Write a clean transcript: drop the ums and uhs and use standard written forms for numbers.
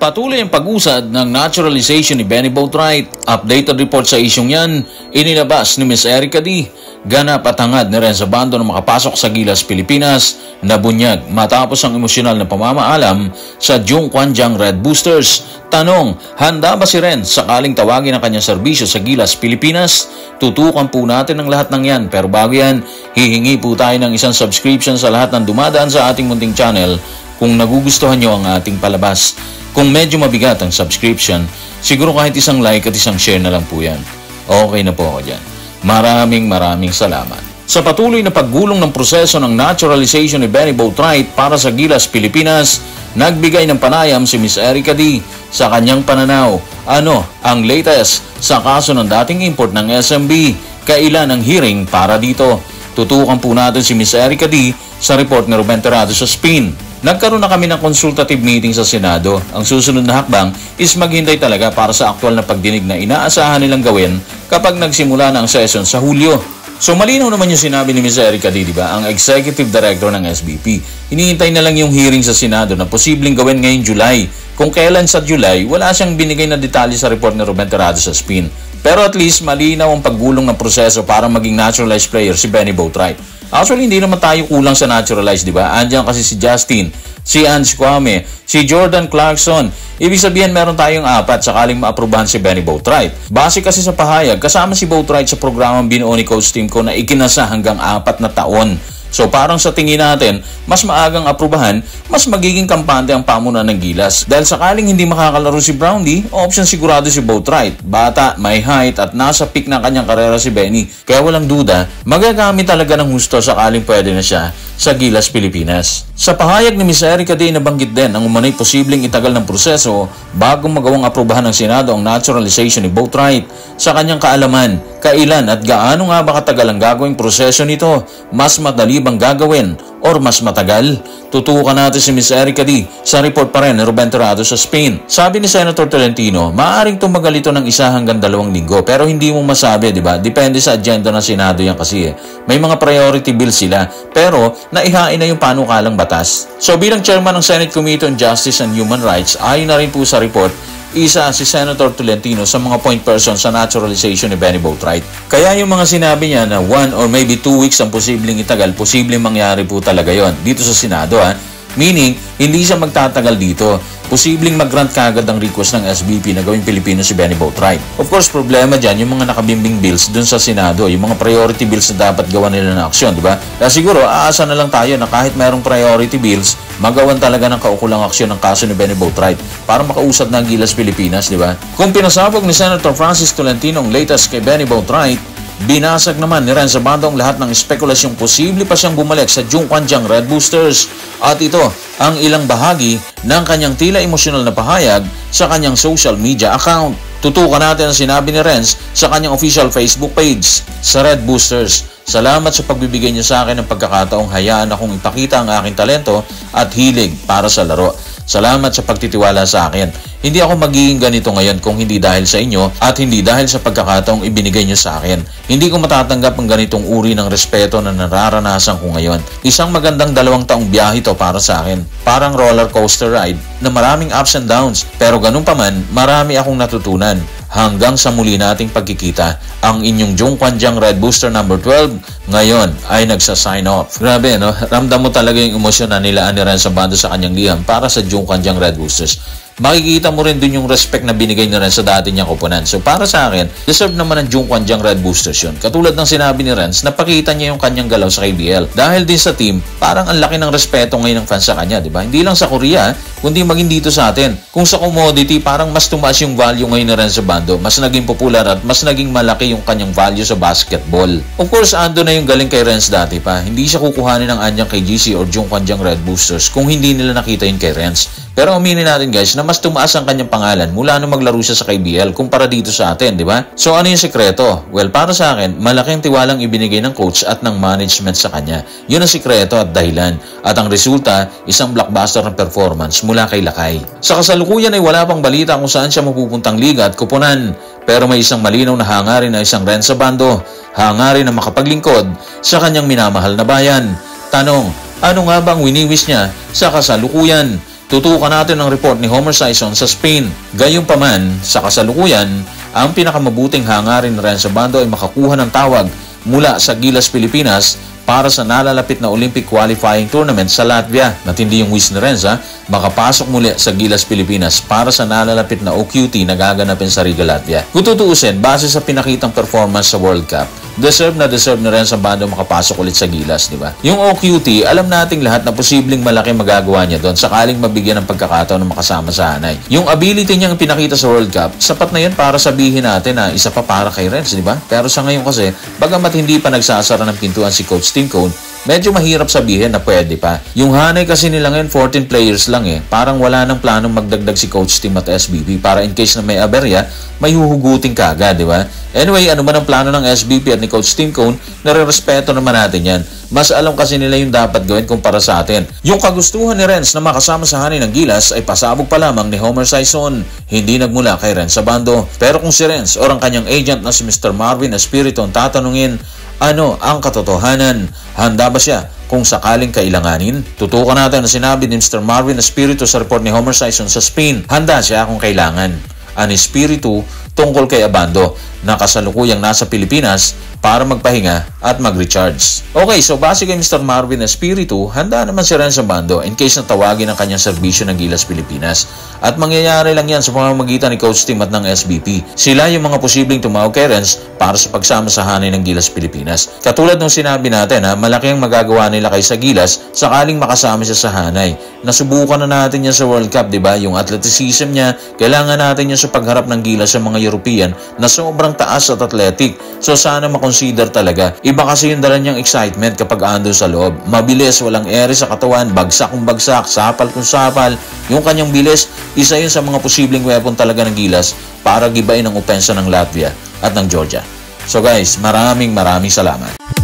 Patuloy ang pag-usad ng naturalization ni Benny Boatwright. Updated report sa isyong yan, inilabas ni Ms. Erica D. Ganap at hangad ni Renz Abando na makapasok sa Gilas, Pilipinas, nabunyag matapos ang emosyonal na pamamaalam sa Zhongguanjiang Red Boosters. Tanong, handa ba si Renz sakaling tawagin ang kanyang serbisyo sa Gilas, Pilipinas? Tutukan po natin ang lahat ng yan, pero bago yan, hihingi po tayo ng isang subscription sa lahat ng dumadaan sa ating munting channel kung nagugustuhan nyo ang ating palabas. Kung medyo mabigat ang subscription, siguro kahit isang like at isang share na lang po yan. Okay na po ako dyan. Maraming salamat. Sa patuloy na paggulong ng proseso ng naturalization ni Benny Boatwright para sa Gilas, Pilipinas, nagbigay ng panayam si Ms. Erica D. Sa kanyang pananaw, ano ang latest sa kaso ng dating import ng SMB? Kailan ang hearing para dito? Tutukan po natin si Ms. Erica D. sa report ni Ruben Terrado sa Spin. Nagkaroon na kami ng consultative meeting sa Senado. Ang susunod na hakbang is maghintay talaga para sa aktual na pagdinig na inaasahan nilang gawin kapag nagsimula na ang session sa Hulyo. So malinaw naman yung sinabi ni Ms. Erica D, diba? Ang Executive Director ng SBP. Hinihintay na lang yung hearing sa Senado na posibleng gawin ngayong July. Kung kailan sa July, wala siyang binigay na detalye sa report ni Ruben Terrado sa Spin. Pero at least malinaw ang paggulong ng proseso para maging naturalized player si Benny Boatwright. Actually, hindi naman tayo kulang sa naturalized, di ba? Andiyan kasi si Justin, si Ange Kwame, si Jordan Clarkson. Ibig sabihin, meron tayong 4 sakaling maaprubahan si Benny Boatwright. Base kasi sa pahayag, kasama si Boatwright sa programang binuo ni Coach Tim ko na ikinasa hanggang 4 na taon. So parang sa tingin natin, mas maagang aprubahan, mas magiging kampante ang pamunan ng Gilas. Dahil sakaling hindi makakalaro si Brownlee, option sigurado si Boatwright. Bata, may height at nasa peak ng kanyang karera si Benny. Kaya walang duda, magagamit talaga ng husto sakaling pwede na siya sa Gilas, Pilipinas. Sa pahayag ni Ms. Erica D, nabanggit din ang umanay posibleng itagal ng proseso bago magawang aprubahan ng Senado ang naturalization ni Boatwright. Sa kanyang kaalaman, kailan at gaano nga ba katagal ang gagawing proseso nito? Mas madali bang gagawin or mas matagal? Tutukan natin si Ms. Erica D sa report pa rin ni Ruben Terrado sa Spain. Sabi ni Senator Tolentino, maaaring tumagal ito ng 1 hanggang 2 linggo pero hindi mo masabi, di ba? Depende sa agenda ng Senado yan kasi May mga priority bills sila pero naihain na yung panukalang batas. So bilang chairman ng Senate Committee on Justice and Human Rights, ayon na rin po sa report, isa si Senator Tolentino sa mga point person sa naturalization ni Benny Boatwright. Kaya yung mga sinabi niya na 1 or maybe 2 weeks ang posibleng itagal, posibleng mangyari po talaga yon dito sa Senado. Meaning, hindi siya magtatagal dito. Posibleng mag-grant kagad ang request ng SBP na gawing Pilipino si Benny Boatwright. Of course, problema dyan yung mga nakabimbing bills dun sa Senado, yung mga priority bills na dapat gawa nila ng aksyon, di ba? Kaya siguro, aasa na lang tayo na kahit mayroong priority bills, magawan talaga ng kaukulang aksyon ng kaso ni Benny Boatwright para makausad ng Gilas, Pilipinas, di ba? Kung pinasabog ni Senator Francis Tolentino ang latest kay Benny Boatwright, binasag naman ni Renz Abando ang lahat ng espekulasyong posible pa siyang bumalik sa Zhongguanjiang Red Boosters. At ito ang ilang bahagi ng kanyang tila emosyonal na pahayag sa kanyang social media account. Tutukan natin ang sinabi ni Renz sa kanyang official Facebook page. Sa Red Boosters, salamat sa pagbibigay niyo sa akin ng pagkakataong hayaan akong ipakita ang aking talento at hilig para sa laro. Salamat sa pagtitiwala sa akin. Hindi ako magiging ganito ngayon kung hindi dahil sa inyo at hindi dahil sa pagkakataong ibinigay niyo sa akin. Hindi ko matatanggap ang ganitong uri ng respeto na nararanasan ko ngayon. Isang magandang 2 taong biyahe ito para sa akin. Parang roller coaster ride na maraming ups and downs. Pero ganun pa man, marami akong natutunan. Hanggang sa muli nating pagkikita, ang inyong Zhongguanjiang Red Booster number 12 ngayon ay nagsa-sign off. Grabe, no? Ramdam mo talaga yung emosyon na nilaan ni Renz Abando sa kanyang liham para sa Zhongguanjiang Red Boosters. Makikita mo rin dun yung respect na binigay ni Renz sa dati niyang koponan. So para sa akin, deserve naman ng Zhongguanjiang Red Boosters yun. Katulad ng sinabi ni Renz, napakita niya yung kanyang galaw sa KBL. Dahil din sa team, parang ang laki ng respeto ngayon ng fans sa kanya, di ba? Hindi lang sa Korea, kundi maging dito sa atin. Kung sa commodity, parang mas tumaas yung value ngayon ni Renz Abando, mas naging popular at mas naging malaki yung kanyang value sa basketball. Of course, ando na yung galing kay Renz dati pa. Hindi siya kukuhanin ng anyang kay GC or Zhongguanjiang Red Boosters kung hindi nila nakita yun kay Renz. Pero aminin natin guys na mas tumaas ang kanyang pangalan mula nung maglaro siya sa KBL kumpara dito sa atin, di ba? So ano yung sekreto? Well, para sa akin, malaking tiwalang ibinigay ng coach at ng management sa kanya. Yun ang sekreto at dahilan. At ang resulta, isang blockbuster ng performance mula kay Lakay. Sa kasalukuyan ay wala pang balita kung saan siya mapupuntang liga at kupunan. Pero may isang malinaw na hangarin na isang Renz Abando, hangarin na makapaglingkod sa kanyang minamahal na bayan. Tanong, ano nga ba ang winiwis niya sa kasalukuyan? Tutukan natin ang report ni Homer Sison sa Spain. Gayunpaman, sa kasalukuyan, ang pinakamabuting hangarin ni Renzo Bando ay makakuha ng tawag mula sa Gilas Pilipinas para sa nalalapit na Olympic qualifying tournament sa Latvia. Natindi yung wish ni Renza, makapasok muli sa Gilas Pilipinas para sa nalalapit na OQT na gaganapin sa Riga, Latvia. Kung tutuusin, base sa pinakitang performance sa World Cup, deserve ni Renzo Bando makapasok ulit sa Gilas, di ba? Yung OQT, alam nating lahat na posibleng malaki magagawa niya doon sakaling mabigyan ng pagkakataon na makasama sa hanay. Yung ability niyang pinakita sa World Cup, sapat na yun para sabihin natin na isa pa para kay Renz, di ba? Pero sa ngayon kasi, bagamat hindi pa nagsasara ng pintuan si Coach Tim Cone, medyo mahirap sabihin na pwede pa. Yung hanay kasi nila ngayon, 14 players lang eh. Parang wala nang planong magdagdag si Coach Tim at SBP para in case na may aberya, may huhugutin kagad, di ba? Anyway, ano man ang plano ng SBP at ni Coach Tim Cone, nare-respeto naman natin yan. Mas alam kasi nila yung dapat gawin kumpara sa atin. Yung kagustuhan ni Renz na makasama sa hanay ng Gilas ay pasabog pa lamang ni Homer Sison, hindi nagmula kay Renz Bando. Pero kung si Renz o ang kanyang agent na si Mr. Marvin Espiritu ang tatanungin, ano ang katotohanan? Handa ba siya kung sakaling kailanganin? Tutukan natin na sinabi ni Mr. Marvin Espiritu sa report ni Homer Sison sa Spain. Handa siya kung kailangan. Ang Espiritu tungkol kay Abando na kasalukuyang nasa Pilipinas para magpahinga at mag-recharge. Okay, so base kay Mr. Marvin Espiritu, handa naman si Renzo Bando in case na tawagin ang kanyang serbisyo ng Gilas Pilipinas. At mangyayari lang yan sa pamamagitan ni Coach Tim at ng SBP. Sila yung mga posibleng tumawag kay Renz para sa pagsama sa hanay ng Gilas Pilipinas. Katulad ng sinabi natin, malaki ang magagawa nila kay sa Gilas sakaling makasama siya sa hanay. Nasubukan na natin yan sa World Cup, di ba? Yung athleticism niya, kailangan natin yan sa pagharap ng Gilas sa mga European na sobrang taas at athletic. So sana makonsider talaga. Iba kasi yung dala niyang excitement kapag ando sa loob. Mabilis, walang ere sa katawan, bagsak kung bagsak, sapal kung sapal. Yung kanyang bilis, isa yun sa mga posibleng weapon talaga ng Gilas para gibain ang opensa ng Latvia at ng Georgia. So guys, maraming salamat.